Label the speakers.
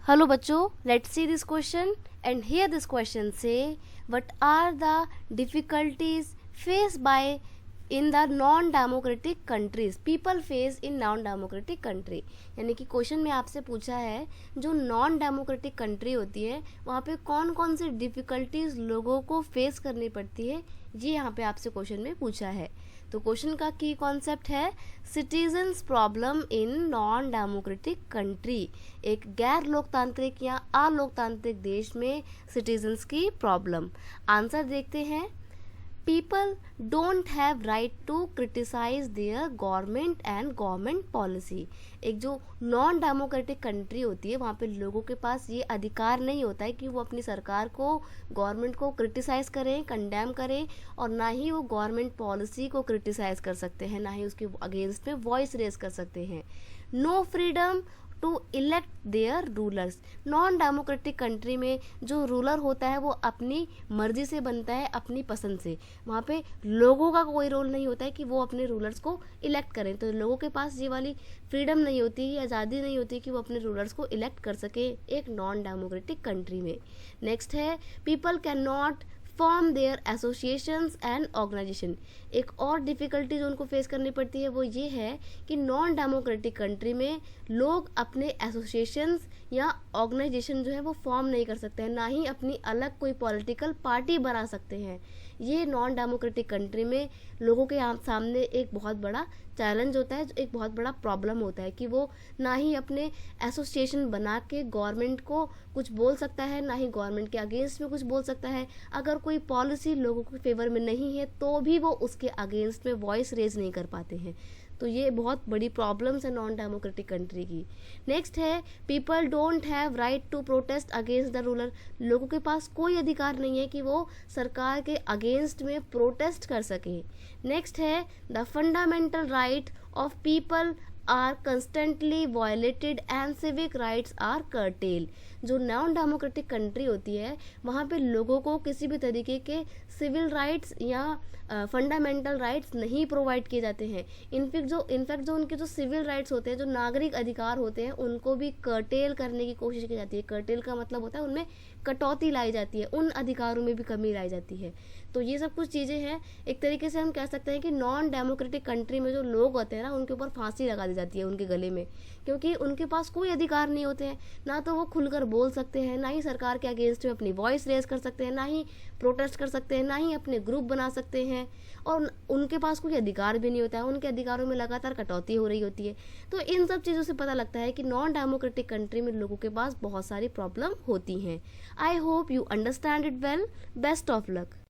Speaker 1: Hello बच्चों, let's see this question and here this question say what are the difficulties faced by in the non democratic countries people face in non democratic country. यानी कि question में आपसे पूछा है जो non democratic country होती है वहाँ पे कौन कौन सी डिफ़िकल्टीज लोगों को फेस करनी पड़ती है, ये यहाँ पे आपसे क्वेश्चन में पूछा है। तो क्वेश्चन का की कॉन्सेप्ट है citizens problem in non democratic country. एक गैर लोकतांत्रिक या अलोकतांत्रिक देश में सिटीजन्स की प्रॉब्लम। आंसर देखते हैं। People don't have right to criticize their government and government policy। एक जो नॉन डेमोक्रेटिक कंट्री होती है वहाँ पे लोगों के पास ये अधिकार नहीं होता है कि वो अपनी सरकार को, गवर्नमेंट को क्रिटिसाइज़ करें, कंडेम करें, और ना ही वो गवर्नमेंट पॉलिसी को क्रिटिसाइज़ कर सकते हैं, ना ही उसके अगेंस्ट में वॉइस रेज कर सकते हैं। No freedom to elect their rulers. Non democratic country में जो रूलर होता है वो अपनी मर्जी से बनता है, अपनी पसंद से। वहाँ पे लोगों का कोई रोल नहीं होता है कि वो अपने रूलर्स को इलेक्ट करें। तो लोगों के पास ये वाली फ्रीडम नहीं होती, आज़ादी नहीं होती कि वो अपने रूलर्स को इलेक्ट कर सके एक नॉन डेमोक्रेटिक कंट्री में। नेक्स्ट है people can not form their associations and organisation. एक और डिफ़िकल्टी जो उनको फेस करनी पड़ती है वो ये है कि नॉन डेमोक्रेटिक कंट्री में लोग अपने एसोसिएशंस या ऑर्गेनाइजेशन जो है वो फॉर्म नहीं कर सकते हैं, ना ही अपनी अलग कोई पॉलिटिकल पार्टी बना सकते हैं। ये नॉन डेमोक्रेटिक कंट्री में लोगों के सामने एक बहुत बड़ा चैलेंज होता है, एक बहुत बड़ा प्रॉब्लम होता है कि वो ना ही अपने एसोसिएशन बना के गवर्नमेंट को कुछ बोल सकता है, ना ही गवर्नमेंट के अगेंस्ट में कुछ बोल सकता है। अगर कोई पॉलिसी लोगों के फेवर में नहीं है तो भी वो उसके अगेंस्ट में वॉइस रेज नहीं कर पाते हैं। तो ये बहुत बड़ी प्रॉब्लम्स है नॉन डेमोक्रेटिक कंट्री की। नेक्स्ट है people don't have right to protest against the ruler. लोगों के पास कोई अधिकार नहीं है कि वो सरकार के अगेंस्ट में प्रोटेस्ट कर सके। नेक्स्ट है the fundamental right of people are constantly violated and civic rights are curtailed. जो नॉन डेमोक्रेटिक कंट्री होती है वहाँ पे लोगों को किसी भी तरीके के सिविल राइट्स या फंडामेंटल राइट्स नहीं प्रोवाइड किए जाते हैं। इनफैक्ट जो उनके जो सिविल राइट्स होते हैं, जो नागरिक अधिकार होते हैं, उनको भी कर्टेल करने की कोशिश की जाती है। कर्टेल का मतलब होता है उनमें कटौती लाई जाती है, उन अधिकारों में भी कमी लाई जाती है। तो ये सब कुछ चीज़ें हैं। एक तरीके से हम कह सकते हैं कि नॉन डेमोक्रेटिक कंट्री में जो लोग होते हैं ना, उनके ऊपर फांसी लगा दी जाती है उनके गले में, क्योंकि उनके पास कोई अधिकार नहीं होते हैं। ना तो वो खुलकर बोल सकते हैं, ना ही सरकार के अगेंस्ट में अपनी वॉइस रेज कर सकते हैं, ना ही प्रोटेस्ट कर सकते हैं, ना ही अपने ग्रुप बना सकते हैं, और उनके पास कोई अधिकार भी नहीं होता है। उनके अधिकारों में लगातार कटौती हो रही होती है। तो इन सब चीज़ों से पता लगता है कि नॉन डेमोक्रेटिक कंट्री में लोगों के पास बहुत सारी प्रॉब्लम होती हैं। I hope you understand it well. Best of luck.